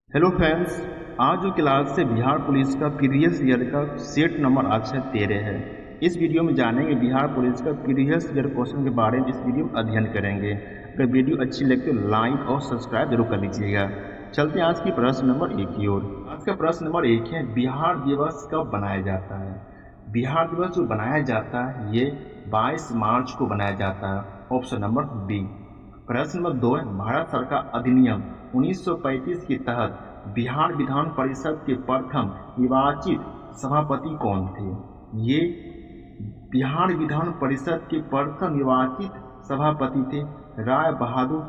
Hello friends, आज जो class से बिहार पुलिस का प्रीवियस ईयर का सेट नंबर अक्षर 13 है। इस वीडियो में जानेंगे बिहार पुलिस का प्रीवियस ईयर क्वेश्चन के बारे में। इस वीडियो में अध्ययन करेंगे। अगर वीडियो अच्छी लगे तो लाइक और सब्सक्राइब जरूर कर लीजिएगा। चलते हैं आज की प्रश्न नंबर 1 की ओर। आज का प्रश्न नंबर 1 है, बिहार दिवस कब बनाया जाता है? बिहार दिवस जो बनाया जाता है ये 22 मार्च को बनाया जाता है। Option number B. प्रश्न नंबर 2 है, भारत सरकार अधिनियम 1935 के तहत बिहार विधान परिषद के प्रथम निर्वाचित सभापति कौन थे? ये बिहार विधान परिषद के प्रथम निर्वाचित सभापति थे राय बहादुर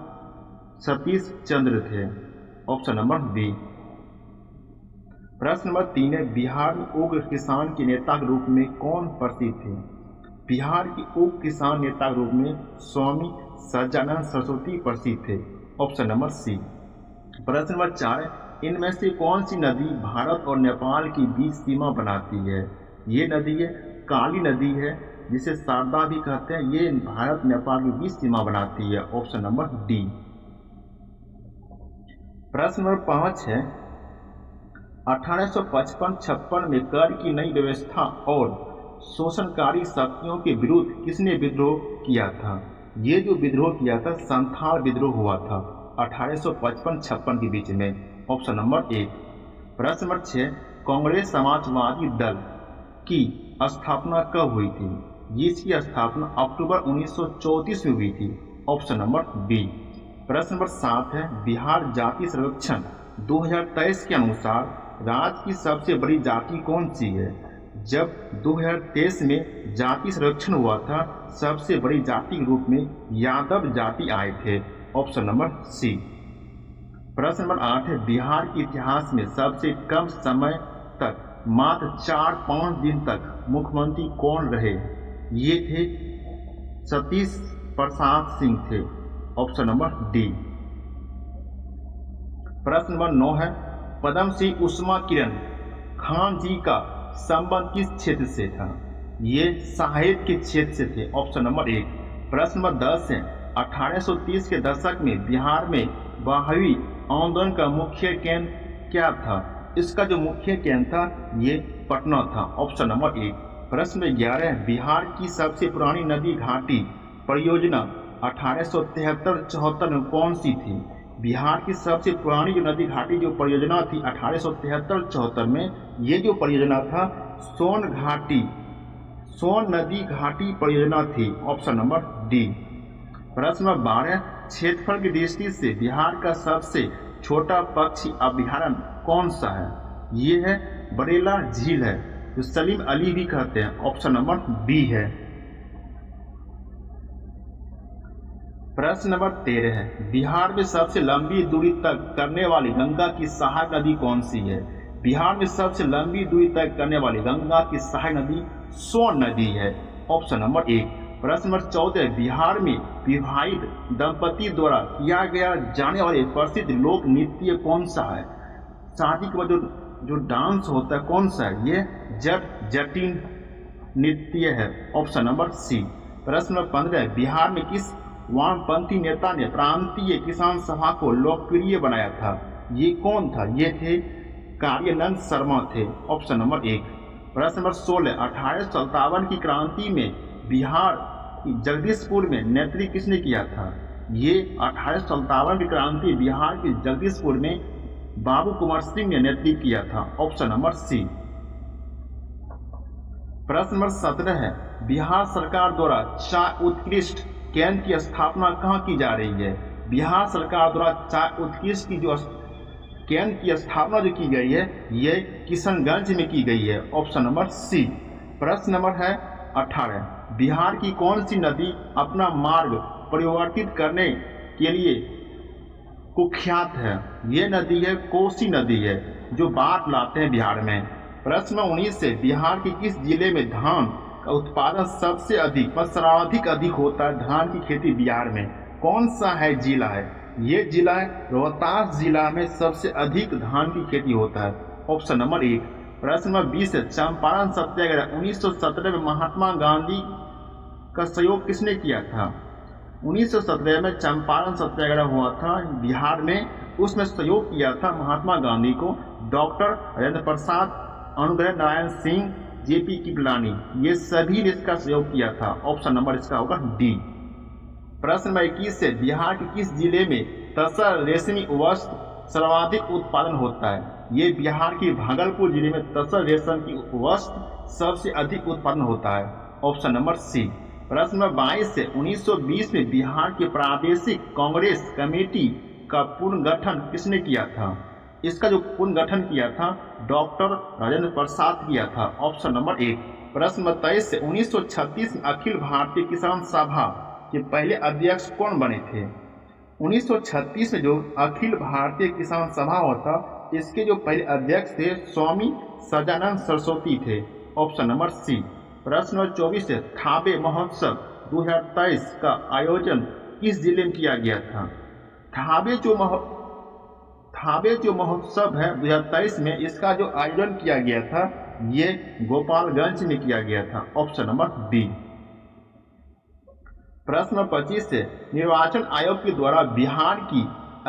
सतीश चंद्र थे। Option number B. प्रश्न नंबर 3 है, बिहार में उग्र किसान के नेता के रूप में कौन प्रसिद्ध थे? बिहार के उग्र किसान नेता के रूप में स्वामी सज्जानंद सरस्वती प्रसिद्ध थे। Option number C. प्रश्न नंबर 4, इनमें से कौन सी नदी भारत और नेपाल के बीच सीमा बनाती है? ये नदी है काली नदी है, जिसे शारदा भी कहते हैं। ये भारत नेपाल के बीच सीमा बनाती है। Option number D. प्रश्न नंबर 5 है, 1855-56 में कर की नई व्यवस्था और शोषणकारी शक्तियों के विरुद्ध किसने विद्रोह किया था? ये जो विद्रोह किया था संथाल विद्रोह हुआ था 1855-56 के बीच में। Option number 1। प्रश्न नंबर 6, कांग्रेस समाजवादी दल की स्थापना कब हुई थी? जिसकी स्थापना अक्टूबर 1934 में हुई थी। Option number B. प्रश्न नंबर 7 है, बिहार जाति सर्वेक्षण 2023 के अनुसार राज्य की सबसे बड़ी जाति कौन सी है? जब 2023 में जाति सर्वेक्षण हुआ था, सबसे बड़ी जाति के रूप में यादव जाति आए थे। Option number C. प्रश्न नंबर 8 है, बिहार के इतिहास में सबसे कम समय तक मात्र 4-5 दिन तक मुख्यमंत्री कौन रहे? ये थे सतीश प्रसाद सिंह थे। Option number D. प्रश्न नंबर 9 है, पद्मश्री उष्मा किरण खान जी का संबंध किस क्षेत्र से था? ये साहित्य के क्षेत्र से थे। Option number 1। प्रश्न नंबर 10 है, 1830 के दशक में बिहार में बहावी आंदोलन का मुख्य केंद्र क्या था? इसका जो मुख्य केंद्र था ये पटना था। Option number 1। प्रश्न नंबर 11 है, बिहार की सबसे पुरानी नदी घाटी परियोजना 1873-74 में कौन सी थी? बिहार की सबसे पुरानी जो नदी घाटी जो परियोजना थी 1873-74 में, ये जो परियोजना था सोन नदी घाटी परियोजना थी। Option number D. प्रश्न नंबर 12, क्षेत्रफल की दृष्टि से बिहार का सबसे छोटा पक्षी अभयारण्य कौन सा है? ये है बरेला झील है, जो सलीम अली भी कहते हैं। ऑप्शन नंबर बी है। प्रश्न नंबर 13 है, बिहार में सबसे लंबी दूरी तक करने वाली गंगा की सहायक नदी कौन सी है? बिहार में सबसे लंबी दूरी तय करने वाली गंगा की सहायक नदी सोन नदी है। Option number 1। प्रश्न नंबर 14, बिहार में विवाहित दंपति द्वारा किया गया जाने वाले प्रसिद्ध लोक नृत्य कौन सा है? शादी के बाद जो डांस होता है कौन सा है? ये जटिन नृत्य है। Option number C. प्रश्न नंबर 15, बिहार में किस वामपंथी नेता ने प्रांतीय किसान सभा को लोकप्रिय बनाया था? ये कौन था? ये थे कार्यानंद शर्मा थे। Option number 1। प्रश्न नंबर 16, 1857 की क्रांति में बिहार की जगदीशपुर में नेतृत्व किसने किया था? ये 1857 की क्रांति बिहार के जगदीशपुर में बाबू कुमार सिंह ने नेतृत्व किया था। Option number C. प्रश्न नंबर 17 है, बिहार सरकार द्वारा चाय उत्कृष्ट केंद्र की स्थापना कहाँ की जा रही है? बिहार सरकार द्वारा चाय उत्कृष्ट की जो केंद्र की स्थापना जो की गई है ये किशनगंज में की गई है। Option number C. प्रश्न नंबर है 18, बिहार की कौन सी नदी अपना मार्ग परिवर्तित करने के लिए कुख्यात है? ये नदी है कोसी नदी है, जो बाढ़ लाते हैं बिहार में। प्रश्न 19 से, बिहार के किस जिले में धान का उत्पादन सबसे अधिक व सर्वाधिक अधिक होता है? धान की खेती बिहार में कौन सा है जिला है? ये जिला है रोहतास जिला में सबसे अधिक धान की खेती होता है। Option number 1। प्रश्न नंबर 20 है, चंपारण सत्याग्रह 1917 में महात्मा गांधी का सहयोग किसने किया था? 1917 में चंपारण सत्याग्रह हुआ था बिहार में। उसमें सहयोग किया था महात्मा गांधी को डॉक्टर राजेंद्र प्रसाद, अनुग्रह नारायण सिंह, जेपी कृपलानी, ये सभी ने इसका सहयोग किया था। ऑप्शन नंबर इसका होगा डी। प्रश्न नंबर 21 से बिहार के किस जिले में तसर रेशमी वस्त्र सर्वाधिक उत्पादन होता है? ये बिहार के भागलपुर जिले में तसर रेशम की वस्त्र सबसे अधिक उत्पादन होता है। Option number C. प्रश्न नंबर 22 से 1920 में बिहार के प्रादेशिक कांग्रेस कमेटी का पुनर्गठन किसने किया था? इसका जो पुनर्गठन किया था डॉक्टर राजेंद्र प्रसाद किया था। Option number 1। प्रश्न नंबर 23 से 1936 में अखिल भारतीय किसान सभा के पहले अध्यक्ष कौन बने थे? 1936 में जो अखिल भारतीय किसान सभा हुआ था इसके जो पहले अध्यक्ष थे स्वामी सजानंद सरस्वती थे। Option number C. प्रश्न नंबर 24 से थाबे महोत्सव 2023 का आयोजन किस जिले में किया गया था? थाबे जो महोत्सव है 2023 में, इसका जो आयोजन किया गया था ये गोपालगंज में किया गया था। Option number B. प्रश्न नंबर 25 से निर्वाचन आयोग के द्वारा बिहार की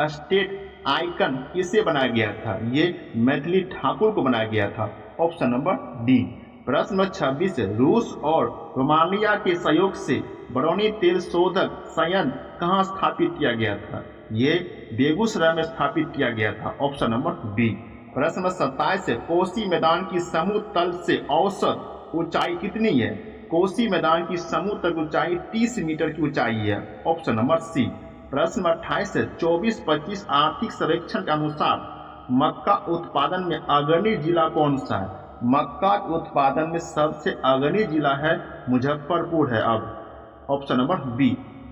स्टेट आइकन किसे बनाया गया था? ये मैथिली ठाकुर को बनाया गया था। Option number D. प्रश्न नंबर 26 से रूस और रोमानिया के सहयोग से बरौनी तेल शोधक संयंत्र कहाँ स्थापित किया गया था? ये बेगूसराय में स्थापित किया गया था। Option number B. प्रश्न नंबर 27 से कोसी मैदान की समुद्र तल से औसत ऊंचाई कितनी है? कोसी मैदान की समुद्र तल ऊंचाई 30 मीटर की ऊंचाई है। Option number C. प्रश्न नंबर 28 से 24-25 आर्थिक सर्वेक्षण के अनुसार मक्का उत्पादन में अग्रणी जिला कौन सा है? मक्का के उत्पादन में सबसे अग्रणी जिला है मुजफ्फरपुर है। अब ऑप्शन नंबर बी।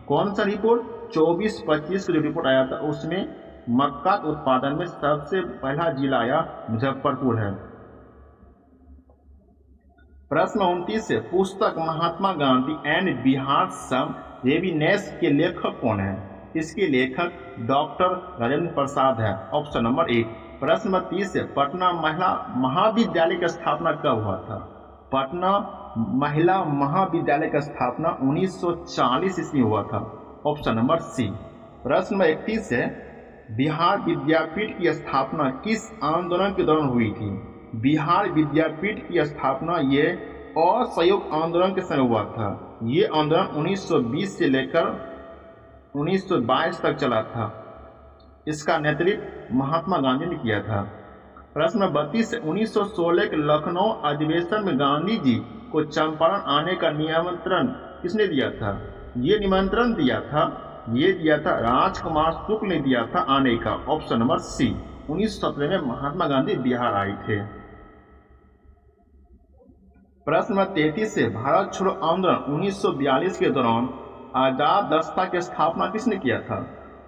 कौन सा रिपोर्ट? 24-25 का जो रिपोर्ट आया था उसमें मक्का के उत्पादन में सबसे पहला जिला आया मुजफ्फरपुर है। प्रश्न 29 से पुस्तक महात्मा गांधी एंड बिहार सम रेविनेस के लेखक कौन है? इसके लेखक डॉक्टर राजेंद्र प्रसाद है। Option number 1। प्रश्न नंबर 30 से पटना महिला महाविद्यालय की स्थापना कब हुआ था? पटना महिला महाविद्यालय की स्थापना 1940 ईस्वी हुआ था। Option number C. प्रश्न नंबर 31 से बिहार विद्यापीठ की स्थापना किस आंदोलन के दौरान हुई थी? बिहार विद्यापीठ की स्थापना ये असहयोग आंदोलन के समय हुआ था। ये आंदोलन 1920 से लेकर 1922 तक चला था। इसका नेतृत्व महात्मा गांधी ने किया था। प्रश्न नंबर 32 से 1916 के लखनऊ अधिवेशन में गांधी जी को चंपारण आने का निमंत्रण किसने दिया था? ये निमंत्रण दिया था राजकुमार शुक्ल ने दिया था आने का। ऑप्शन नंबर सी। 1917 में महात्मा गांधी बिहार आए थे। प्रश्न नंबर 33 से भारत छोड़ो आंदोलन 1942 के दौरान आजाद दस्ता की स्थापना किसने किया था?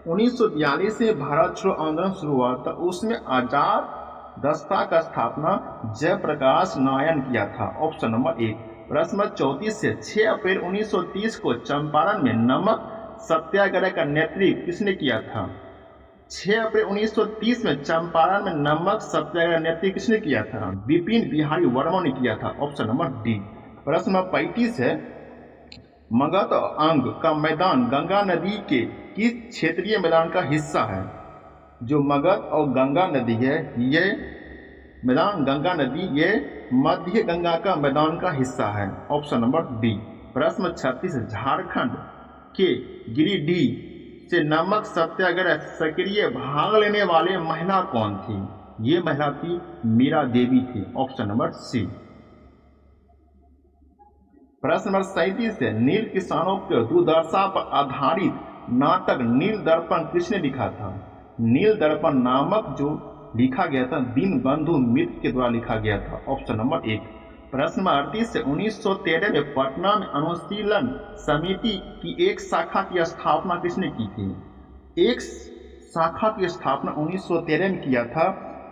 1942 से भारत छोड़ो आंदोलन शुरू हुआ था, उसमें आजाद दस्ता का स्थापना जयप्रकाश नारायण किया था। Option number 1। प्रश्न नंबर 34 से 6 अप्रैल 1930 को चंपारण में नमक सत्याग्रह का नेतृत्व किसने किया था? 6 अप्रैल 1930 में चंपारण में नमक सत्याग्रह नेतृत्व किसने किया था? विपिन बिहारी वर्मा ने किया था। Option number D. प्रश्न नंबर 35 है मगध अंग का मैदान गंगा नदी के किस क्षेत्रीय मैदान का हिस्सा है? जो मगध और गंगा नदी है ये मैदान गंगा नदी ये मध्य गंगा का मैदान का हिस्सा है। Option number D. प्रश्न 36 झारखंड के गिरिडीह से नमक सत्याग्रह सक्रिय भाग लेने वाले महिला कौन थी? ये महिला थी मीरा देवी थी। Option number C. प्रश्न नंबर 37 से नील किसानों के दुर्दशा पर आधारित नाटक नील दर्पण किसने लिखा था? नील दर्पण नामक जो लिखा गया था दीनबंधु मित्र के द्वारा लिखा गया था। Option number 1। प्रश्न नंबर 38 से 1913 में पटना में अनुशीलन समिति की एक शाखा की स्थापना किसने की थी? एक शाखा की स्थापना 1913 में किया था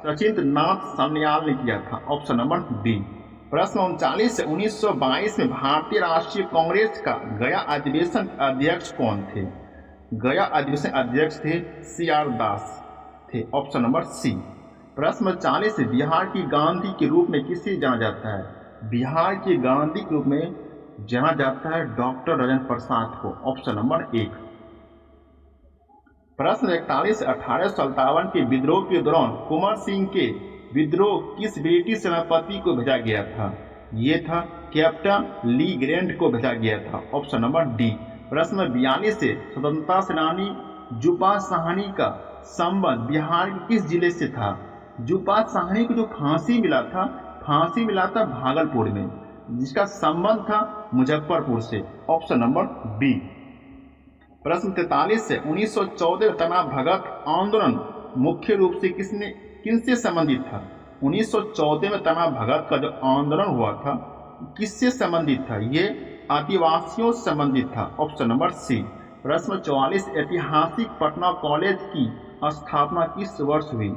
सचिंद्र नाथ सान्याल ने किया था। Option number D. प्रश्न 39 से 1922 में भारतीय राष्ट्रीय कांग्रेस का गया अधिवेशन अध्यक्ष कौन थे? गया अधिवेशन अध्यक्ष थे CR दास थे। Option number C. प्रश्न 40 से बिहार की गांधी के रूप में किसे जाना जाता है? बिहार के गांधी के रूप में जाना जाता है डॉक्टर राजेंद्र प्रसाद को। Option number 1। प्रश्न 41, 1857 के विद्रोह के दौरान कुंवर सिंह के विद्रोह किस ब्रिटिश सेनापति को भेजा गया था? ये था कैप्टन ली ग्रैंट को भेजा गया था। Option number D. प्रश्न 42 से स्वतंत्रता सेनानी जुपा साहनी का संबंध बिहार के किस जिले से था? जुपा साहनी को जो फांसी मिला था भागलपुर में, जिसका संबंध था मुजफ्फरपुर से। Option number B. प्रश्न 43 से 1914 तना भगत आंदोलन मुख्य रूप से किनसे संबंधित था? 1914 में तना भगत का जो आंदोलन हुआ था किससे संबंधित था? ये आदिवासियों से संबंधित था। Option number C. प्रश्न 44, ऐतिहासिक पटना कॉलेज की स्थापना किस वर्ष हुई?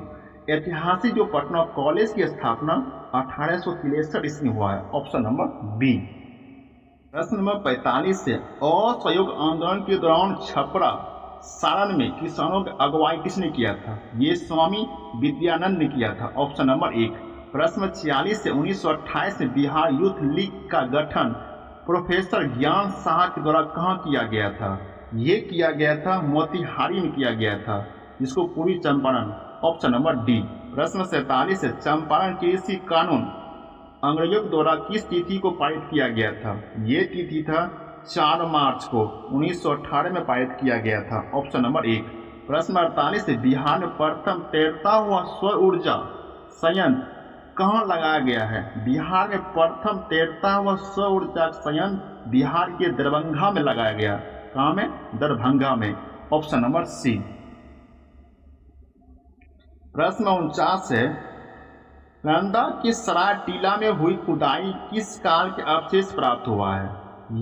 ऐतिहासिक जो पटना कॉलेज की स्थापना 1863 ईस्वी में हुआ है। Option number B. प्रश्न नंबर 45 से असहयोग आंदोलन के दौरान छपरा सारण में किसानों की अगुवाई किसने किया था? ये स्वामी विद्यानंद ने किया था। ऑप्शन नंबर एक। प्रश्न 46 से 1928 में बिहार यूथ लीग का गठन प्रोफेसर ज्ञान साहा के द्वारा कहाँ किया गया था? ये किया गया था मोतिहारी में किया गया था, जिसको पूर्वी चंपारण। Option number D. प्रश्न 47 से चंपारण कृषि कानून अंग्रेजों के द्वारा किस तिथि को पारित किया गया था? ये तिथि था 4 मार्च को 1918 में पारित किया गया था। ऑप्शन नंबर एक। प्रश्न 48 से बिहार में प्रथम तैरता हुआ सौर ऊर्जा संयंत्र कहाँ लगाया गया है? बिहार में प्रथम तैरता हुआ सौर ऊर्जा संयंत्र बिहार के दरभंगा में लगाया गया। कहाँ में? दरभंगा में। Option number C. प्रश्न 49 है नालंदा के सराय टीला में हुई खुदाई किस काल के अवशेष प्राप्त हुआ है?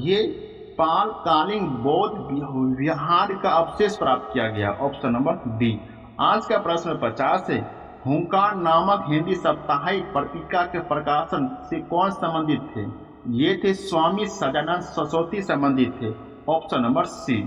ये पालकालीन बौद्ध विहार का अवशेष प्राप्त किया गया। Option number D. आज का प्रश्न 50 है हुंकार नामक हिंदी साप्ताहिक पत्रिका के प्रकाशन से कौन संबंधित थे? ये थे स्वामी सदानंद सरस्वती संबंधित थे। ऑप्शन नंबर सी।